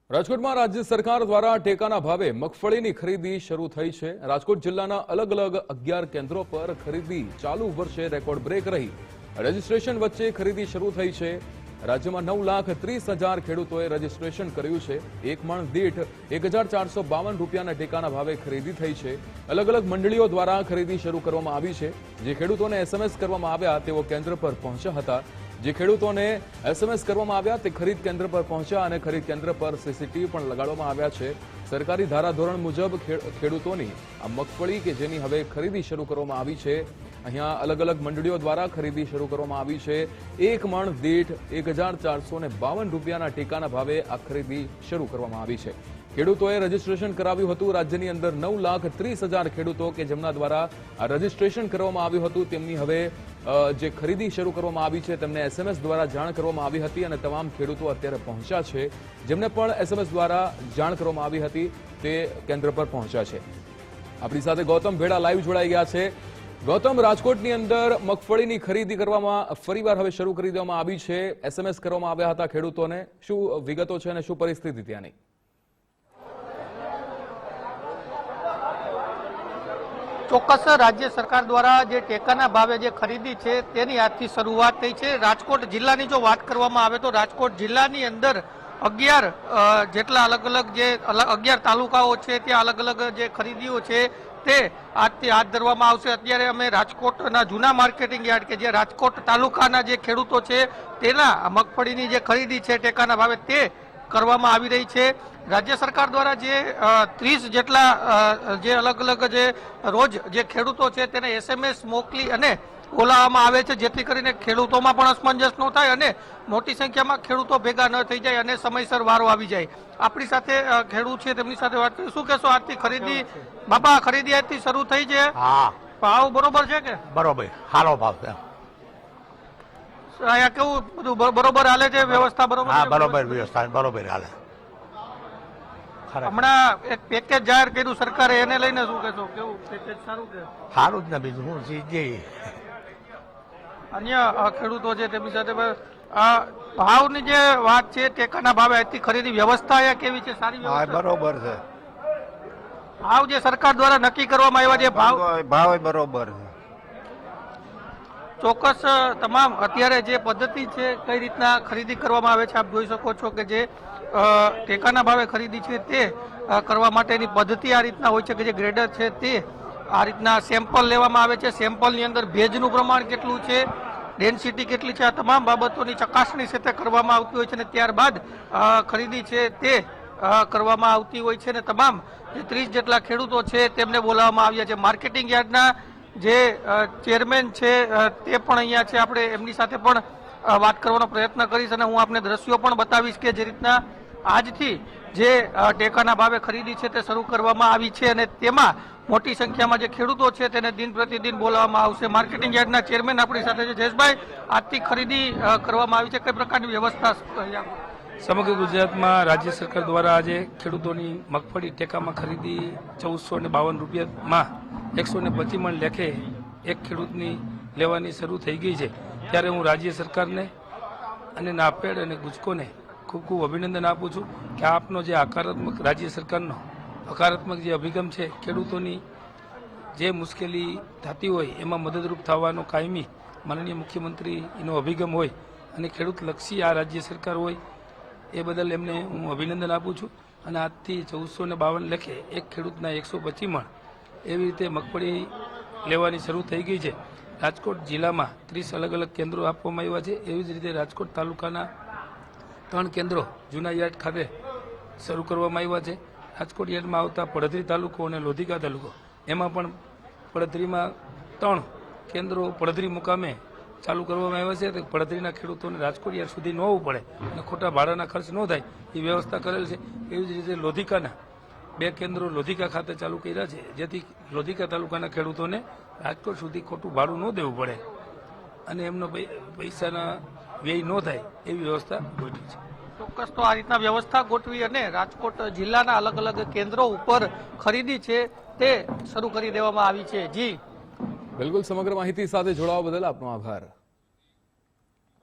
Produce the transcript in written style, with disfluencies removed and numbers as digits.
રાજકોટમાં રાજ્ય સરકાર દ્વારા ટેકાના ભાવે મગફળીની ખરીદી શરૂ થઈ છે। રાજકોટ જિલ્લાના અલગ અલગ 11 કેન્દ્રો પર ખરીદી ચાલુ વર્ષે રેકોર્ડ બ્રેક રહી। રજીસ્ટ્રેશન વચ્ચે ખરીદી શરૂ થઈ છે। રાજ્યમાં 9,30,000 ખેડૂતોએ રજીસ્ટ્રેશન કર્યું છે। એક મણ દીઠ 1,452 રૂપિયાના ટેકાના ભાવે ખરીદી થઈ છે। અલગ અલગ મંડળીઓ દ્વારા ખરીદી શરૂ કરવામાં આવી છે। જે ખેડૂતોને એસએમએસ કરવામાં આવ્યા તેઓ કેન્દ્ર પર પહોંચ્યા હતા। જે ખેડૂતોને એસએમએસ કરવામાં આવ્યા તે ખરીદ કેન્દ્ર પર પહોંચ્યા અને ખરીદ કેન્દ્ર પર સીસીટીવી પણ લગાડવામાં આવ્યા છે। સરકારી ધારાધોરણ મુજબ ખેડૂતોની આ મગફળી કે જેની હવે ખરીદી શરૂ કરવામાં આવી છે, અહીંયા અલગ અલગ મંડળીઓ દ્વારા ખરીદી શરૂ કરવામાં આવી છે। એક મણ દીઠ 1,452 રૂપિયાના ટેકાના ભાવે આ ખરીદી શરૂ કરવામાં આવી છે। ખેડૂતોએ રજીસ્ટ્રેશન કરાવ્યું હતું। રાજ્યની અંદર 9,30,000 ખેડૂતો કે જેમના દ્વારા આ રજીસ્ટ્રેશન કરવામાં આવ્યું હતું તેમની હવે જે ખરીદી શરૂ કરવામાં આવી છે તેમને એસએમએસ દ્વારા જાણ કરવામાં આવી હતી અને તમામ ખેડૂતો અત્યારે પહોંચ્યા છે। જેમને પણ એસએમએસ દ્વારા જાણ કરવામાં આવી હતી તે કેન્દ્ર પર પહોંચ્યા છે। આપણી સાથે ગૌતમ ભેડા લાઈવ જોડાઈ ગયા છે। ગૌતમ, રાજકોટની અંદર મગફળીની ખરીદી કરવામાં ફરીવાર હવે શરૂ કરી દેવામાં આવી છે। એસએમએસ કરવામાં આવ્યા હતા ખેડૂતોને, શું વિગતો છે અને શું પરિસ્થિતિ ત્યાંની? ચોક્કસ રાજ્ય સરકાર દ્વારા જે ટેકાના ભાવે જે ખરીદી છે તેની આજથી શરૂઆત થઈ છે। રાજકોટ જિલ્લાની જો વાત કરવામાં આવે તો રાજકોટ જિલ્લાની અંદર 11 જેટલા અલગ અલગ જે 11 તાલુકાઓ છે ત્યાં અલગ અલગ જે ખરીદીઓ છે તે આજથી હાથ ધરવામાં આવશે। અત્યારે અમે રાજકોટના જૂના માર્કેટિંગ યાર્ડ કે જે રાજકોટ તાલુકાના જે ખેડૂતો છે તેના મગફળીની જે ખરીદી છે ટેકાના ભાવે તે કરવામાં આવી રહી છે। રાજ્ય સરકાર દ્વારા જે 30 જેટલા જે અલગ અલગ જે રોજ જે ખેડૂતો છે તેને એસએમએસ મોકલી અને બોલાવવામાં આવે છે, જેથી કરીને ખેડૂતોમાં પણ અસમંજસ ન થાય અને મોટી સંખ્યામાં ખેડૂતો ભેગા ન થઈ જાય અને સમયસર વારો આવી જાય। આપણી સાથે ખેડૂત છે તેમની સાથે વાત કરી। શું કહેશો, આજથી ખરીદી બાપા ખરીદી આજથી શરૂ થઈ છે? હા, ભાવ બરોબર છે કે? બરોબર, સારો ભાવ છે। અહીંયા કેવું બધું બરોબર હાલે છે? વ્યવસ્થા બરોબર? હા, બરોબર વ્યવસ્થા બરોબર હાલે। હમણાં એક પેકેજ જાહેર કર્યું સરકારે, એને લઈને શું કહેશો? કેવું પેકેજ સારું કે? સારું જ ને, બીજું શું ચીજ અન્ય ખેડૂતો છે તેમની સાથે ભાવની જે વાત છે ટેકાના ભાવે આજથી ખરીદી વ્યવસ્થા અહીંયા કેવી છે? સારી વ્યવસ્થા? બરોબર છે। ભાવ જે સરકાર દ્વારા નક્કી કરવામાં આવ્યા છે ભાવ બરોબર છે। ચોક્કસ તમામ અત્યારે જે પદ્ધતિ છે કઈ રીતના ખરીદી કરવામાં આવે છે આપ જોઈ શકો છો કે જે ટેકાના ભાવે ખરીદી છે તે કરવા માટેની પદ્ધતિ આ રીતના હોય છે કે જે ગ્રેડર છે તે આ રીતના સેમ્પલ લેવામાં આવે છે। સેમ્પલની અંદર ભેજનું પ્રમાણ કેટલું છે, ડેન્સિટી કેટલી છે, આ તમામ બાબતોની ચકાસણી છે તે કરવામાં આવતી હોય છે અને ત્યારબાદ ખરીદી છે તે કરવામાં આવતી હોય છે અને તમામ જે 30 જેટલા ખેડૂતો છે તેમને બોલાવવામાં આવ્યા છે। માર્કેટિંગ યાર્ડના જે ચેરમેન છે તે પણ અહીંયા છે, આપણે એમની સાથે પણ વાત કરવાનો પ્રયત્ન કરીશ અને હું આપને દ્રશ્યો પણ બતાવીશ કે જે રીતના આજથી જે ટેકાના ભાવે ખરીદી છે તે શરૂ કરવામાં આવી છે અને તેમાં મોટી સંખ્યામાં જે ખેડૂતો છે તેને દિન પ્રતિદિન બોલાવવામાં આવશે। માર્કેટિંગ યાર્ડના ચેરમેન આપણી સાથે છે। જયેશભાઈ, આજથી ખરીદી કરવામાં આવી છે, કઈ પ્રકારની વ્યવસ્થા? સમગ્ર ગુજરાતમાં રાજ્ય સરકાર દ્વારા આજે ખેડૂતોની મગફળી ટેકામાં ખરીદી 1,452 રૂપિયામાં 125 મણ લેખે એક ખેડૂતની લેવાની શરૂ થઈ ગઈ છે। ત્યારે હું રાજ્ય સરકારને અને નાફેડ અને ગુજકોને ખૂબ ખૂબ અભિનંદન આપું છું કે આપનો જે હકારાત્મક રાજ્ય સરકારનો હકારાત્મક જે અભિગમ છે, ખેડૂતોની જે મુશ્કેલી થતી હોય એમાં મદદરૂપ થવાનો કાયમી માનનીય મુખ્યમંત્રીનો અભિગમ હોય અને ખેડૂતલક્ષી આ રાજ્ય સરકાર હોય એ બદલ એમને હું અભિનંદન આપું છું। અને આજથી 1,452 લેખે એક ખેડૂતના 125 મણ એવી રીતે મગફળી લેવાની શરૂ થઈ ગઈ છે। રાજકોટ જિલ્લામાં 30 અલગ અલગ કેન્દ્રો આપવામાં આવ્યા છે। એવી જ રીતે રાજકોટ તાલુકાના 3 કેન્દ્રો જૂના યાર્ડ ખાતે શરૂ કરવામાં આવ્યા છે। રાજકોટ યાર્ડમાં આવતા પડધરી તાલુકો અને લોધિકા તાલુકો, એમાં પણ પડધરીમાં 3 કેન્દ્રો પડધરી મુકામે ચાલુ કરવામાં આવ્યા છે। પડધરીના ખેડૂતોને રાજકોટ યાર્ડ સુધી ન આવવું પડે અને ખોટા ભાડાના ખર્ચ ન થાય એ વ્યવસ્થા કરેલ છે। એવી જ રીતે લોધિકાના 2 કેન્દ્રો લોધિકા ખાતે ચાલુ કર્યા છે, જેથી લોધિકા તાલુકાના ખેડૂતોને રાજકોટ સુધી ખોટું ભાડું ન દેવું પડે અને એમનો પૈસાના વ્યય ન થાય એવી વ્યવસ્થા ગોઠવી છે। ચોક્કસ તો આ રીતના વ્યવસ્થા ગોઠવી અને રાજકોટ જિલ્લાના અલગ અલગ કેન્દ્રો ઉપર ખરીદી છે તે શરૂ કરી દેવામાં આવી છે। જી બિલકુલ, સમગ્ર માહિતી સાથે જોડાવા બદલ આપનો આભાર।